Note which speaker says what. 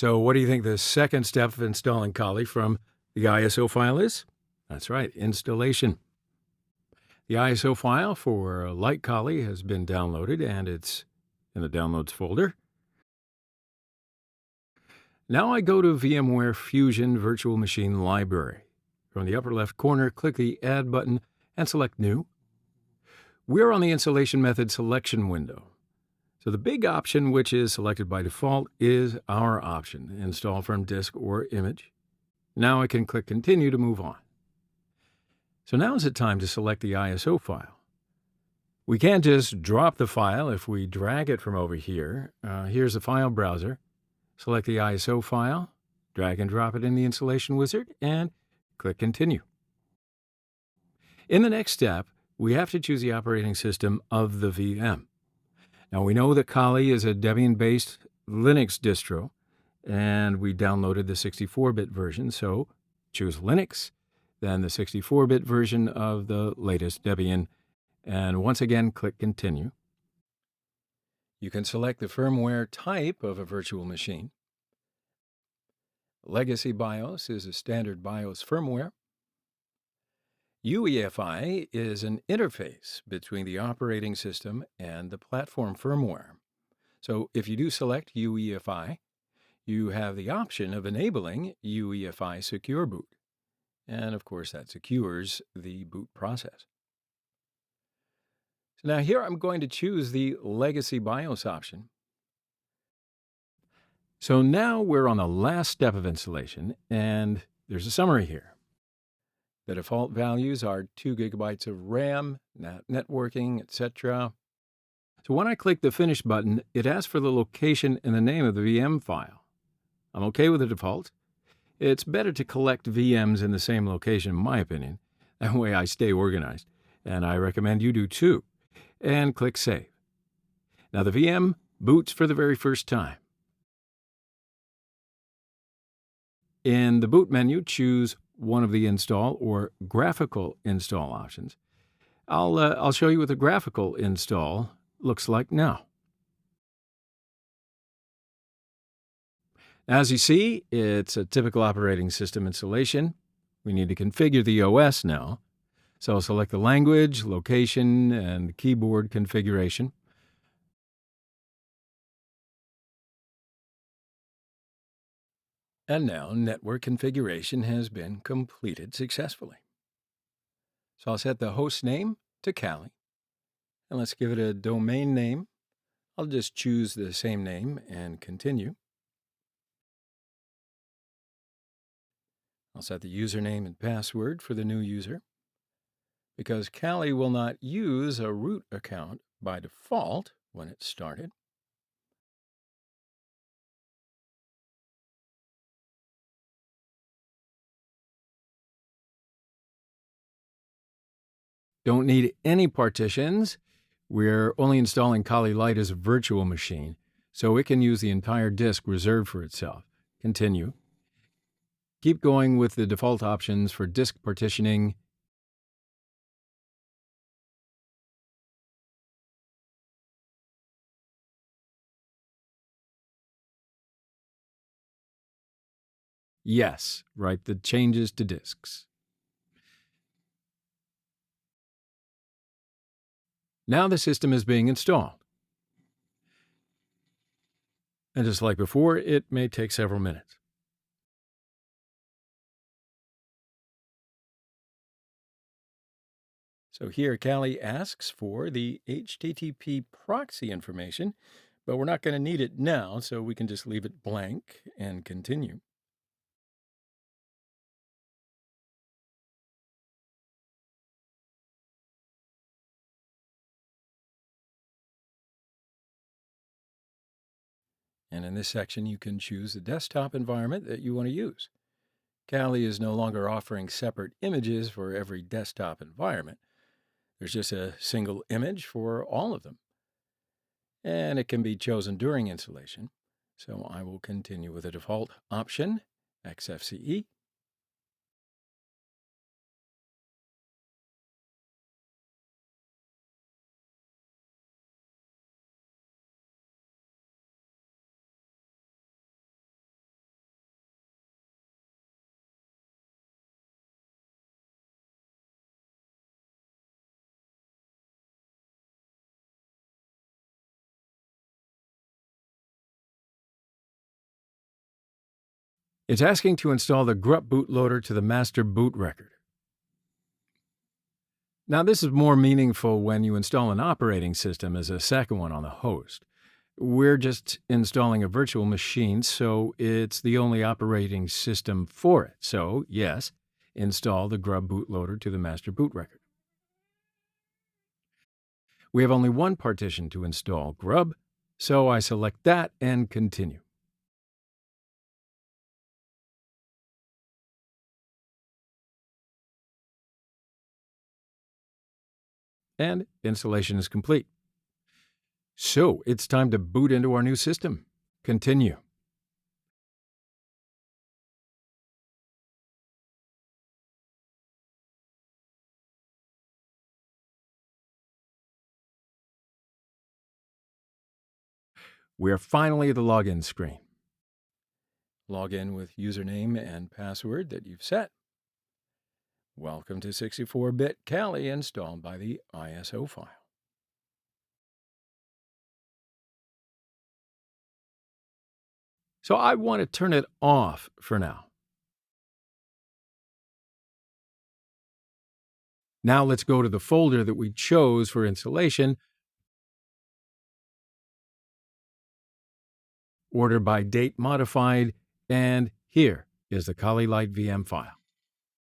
Speaker 1: So what do you think the second step of installing Kali from the ISO file is? That's right, installation. The ISO file for Light Kali has been downloaded and it's in the Downloads folder. Now I go to VMware Fusion Virtual Machine Library. From the upper left corner, click the Add button and select New. We're on the installation method selection window. So the big option, which is selected by default, is our option, install from disk or image. Now I can click Continue to move on. So now is the time to select the ISO file. We can't just drop the file if we drag it from over here. Here's the file browser. Select the ISO file, drag and drop it in the installation wizard, and click Continue. In the next step, we have to choose the operating system of the VM. Now we know that Kali is a Debian-based Linux distro, and we downloaded the 64-bit version, so choose Linux, then the 64-bit version of the latest Debian, and once again click Continue. You can select the firmware type of a virtual machine. Legacy BIOS is a standard BIOS firmware. UEFI is an interface between the operating system and the platform firmware. So if you do select UEFI, you have the option of enabling UEFI Secure Boot. And of course, that secures the boot process. So now here I'm going to choose the Legacy BIOS option. So now we're on the last step of installation, and there's a summary here. The default values are 2 gigabytes of RAM, networking, etc. So when I click the Finish button, it asks for the location and the name of the VM file. I'm okay with the default. It's better to collect VMs in the same location, in my opinion. That way I stay organized, and I recommend you do too. And click Save. Now the VM boots for the very first time. In the boot menu, choose one of the install or graphical install options. I'll show you what the graphical install looks like now. As you see, it's a typical operating system installation. We need to configure the OS now. So I'll select the language, location, and keyboard configuration. And now network configuration has been completed successfully. So I'll set the host name to Kali, and let's give it a domain name. I'll just choose the same name and continue. I'll set the username and password for the new user. Because Kali will not use a root account by default when it's started. Don't need any partitions. We're only installing Kali Lite as a virtual machine, so it can use the entire disk reserved for itself. Continue. Keep going with the default options for disk partitioning. Yes, write the changes to disks. Now the system is being installed. And just like before, it may take several minutes. So here Kali asks for the HTTP proxy information, but we're not going to need it now, so we can just leave it blank and continue. And in this section, you can choose the desktop environment that you want to use. Kali is no longer offering separate images for every desktop environment. There's just a single image for all of them. And it can be chosen during installation. So I will continue with the default option, XFCE. It's asking to install the grep bootloader to the master boot record. Now, this is more meaningful when you install an operating system as a second one on the host. We're just installing a virtual machine, so it's the only operating system for it. So, yes, install the grub bootloader to the master boot record. We have only one partition to install, grub, so I select that and continue. And installation is complete. So, it's time to boot into our new system. Continue. We are finally at the login screen. Log in with username and password that you've set. Welcome to 64-bit Kali installed by the ISO file. So I want to turn it off for now. Now let's go to the folder that we chose for installation, order by date modified, and here is the Kali Lite VM file.